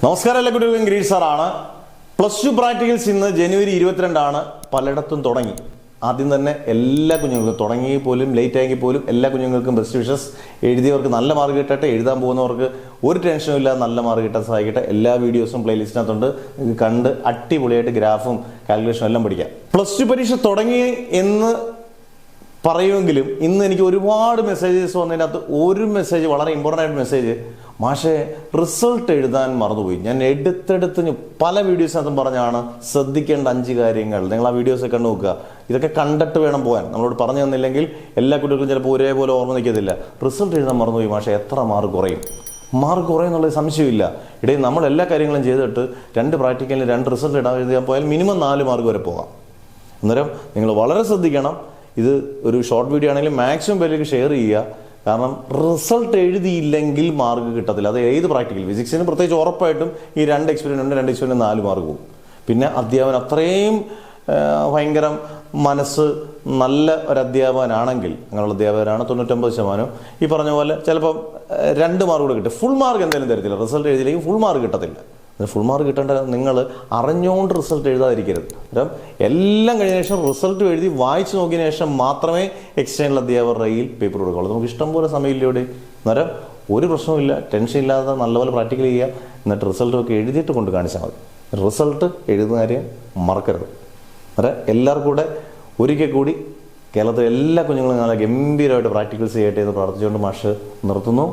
നമസ്കാരം, എല്ലാ കുട്ടികൾക്കും ഗ്രീൻ സാറാണ്. +2 പ്രാക്ടിക്കൽസ് ഇന്ന് ജനുവരി 22 പലയിടത്തും തുടങ്ങി. ആദ്യം തന്നെ എല്ലാ കുഞ്ഞുങ്ങൾക്കും, തുടങ്ങി പോലും ലേറ്റ് ആയെങ്കിൽ പോലും എല്ലാ കുഞ്ഞുങ്ങൾക്കും ബെസ്റ്റ് വിഷസ്. എഴുതിയവർക്ക് നല്ല മാർക്ക് കിട്ടട്ടെ, എഴുതാൻ പോകുന്നവർക്ക് ഒരു ടെൻഷനും ഇല്ലാതെ നല്ല മാർക്ക് കിട്ടാൻ സഹായിക്കട്ടെ. എല്ലാ വീഡിയോസും പ്ലേലിസ്റ്റിനകത്തുണ്ട്, കണ്ട് അടിപൊളിയായിട്ട് ഗ്രാഫും കാൽക്കുലേഷനും എല്ലാം പഠിക്കാം. +2 പരീക്ഷ തുടങ്ങി എന്ന് പറയുമെങ്കിലും ഇന്ന് എനിക്ക് ഒരുപാട് മെസ്സേജസ് വന്നതിനകത്ത് ഒരു മെസ്സേജ്, വളരെ ഇമ്പോർട്ടൻ്റ് ആയിട്ട് മെസ്സേജ്, മാഷേ റിസൾട്ട് എഴുതാൻ മറന്നുപോയി. ഞാൻ എടുത്തെടുത്ത് പല വീഡിയോസിനകത്തും പറഞ്ഞാണ് ശ്രദ്ധിക്കേണ്ട 5 കാര്യങ്ങൾ. നിങ്ങൾ ആ വീഡിയോസ് കണ്ടു നോക്കുക. ഇതൊക്കെ കണ്ടിട്ട് വേണം പോകാൻ. നമ്മളോട് പറഞ്ഞു തന്നില്ലെങ്കിൽ എല്ലാ കുട്ടികൾക്കും ചിലപ്പോൾ ഒരേപോലെ ഓർമ്മ നിൽക്കത്തില്ല. റിസൾട്ട് എഴുതാൻ മറന്നുപോയി മാഷേ, എത്ര മാർക്ക് കുറയും? മാർക്ക് കുറയും എന്നുള്ളത് സംശയമില്ല. ഇടയിൽ നമ്മൾ എല്ലാ കാര്യങ്ങളും ചെയ്തിട്ട് 2 പ്രാക്ടിക്കലിന് 2 റിസൾട്ട് ഇടാൻ എഴുതാൻ പോയാൽ മിനിമം 4 മാർക്ക് വരെ പോകാം. അന്നേരം നിങ്ങൾ വളരെ ശ്രദ്ധിക്കണം. ഇത് ഒരു ഷോർട്ട് വീഡിയോ ആണെങ്കിലും മാക്സിമം പേരിലേക്ക് ഷെയർ ചെയ്യുക. കാരണം റിസൾട്ട് എഴുതിയില്ലെങ്കിൽ മാർക്ക് കിട്ടത്തില്ല. അത് ഏത് പ്രാക്ടിക്കൽ, ഫിസിക്സിന് പ്രത്യേകിച്ച് ഉറപ്പായിട്ടും ഈ 2 എക്സ്പെരിമെൻ്റ് ഉണ്ട്, 2 എക്സ്പെരിമെൻ്റ് 4 മാർക്ക് പോകും. പിന്നെ അധ്യാപനം അത്രയും ഭയങ്കര മനസ്സ് നല്ല ഒരു അധ്യാപകനാണെങ്കിൽ, അങ്ങനെയുള്ള അധ്യാപകരാണ് 99%. ഈ പറഞ്ഞ പോലെ ചിലപ്പം 2 മാർക്ക് കൂടെ കിട്ടും. ഫുൾ മാർക്ക് എന്തായാലും തരത്തില്ല. റിസൾട്ട് എഴുതിയില്ലെങ്കിൽ ഫുൾ മാർക്ക് കിട്ടത്തില്ല. ഫുൾ മാർക്ക് കിട്ടേണ്ട നിങ്ങൾ അറിഞ്ഞുകൊണ്ട് റിസൾട്ട് എഴുതാതിരിക്കരുത്. അന്നേരം എല്ലാം കഴിഞ്ഞ ശേഷം റിസൾട്ട് എഴുതി വായിച്ചു നോക്കിയതിന് ശേഷം മാത്രമേ എക്സ്റ്റേണൽ അധ്യാപകരുടെ കയ്യിൽ പേപ്പർ കൊടുക്കുള്ളൂ. നമുക്ക് ഇഷ്ടംപോലെ സമയമില്ലൂടെ. അന്നേരം ഒരു പ്രശ്നമില്ല, ടെൻഷൻ ഇല്ലാതെ നല്ലപോലെ പ്രാക്ടിക്കൽ ചെയ്യുക. എന്നിട്ട് റിസൾട്ടൊക്കെ എഴുതിയിട്ട് കൊണ്ട് കാണിച്ചാൽ മതി. റിസൾട്ട് എഴുതുന്ന കാര്യം മറക്കരുത്. അന്നേരം എല്ലാവർക്കും കൂടെ ഒരിക്കൽ കൂടി കേരളത്തിലെ എല്ലാ കുഞ്ഞുങ്ങളും നല്ല ഗംഭീരമായിട്ട് പ്രാക്ടിക്കൽസ് ചെയ്യട്ടെ എന്ന് പ്രാർത്ഥിച്ചുകൊണ്ട് മാഷ് നിർത്തുന്നു.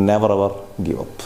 Never ever give up.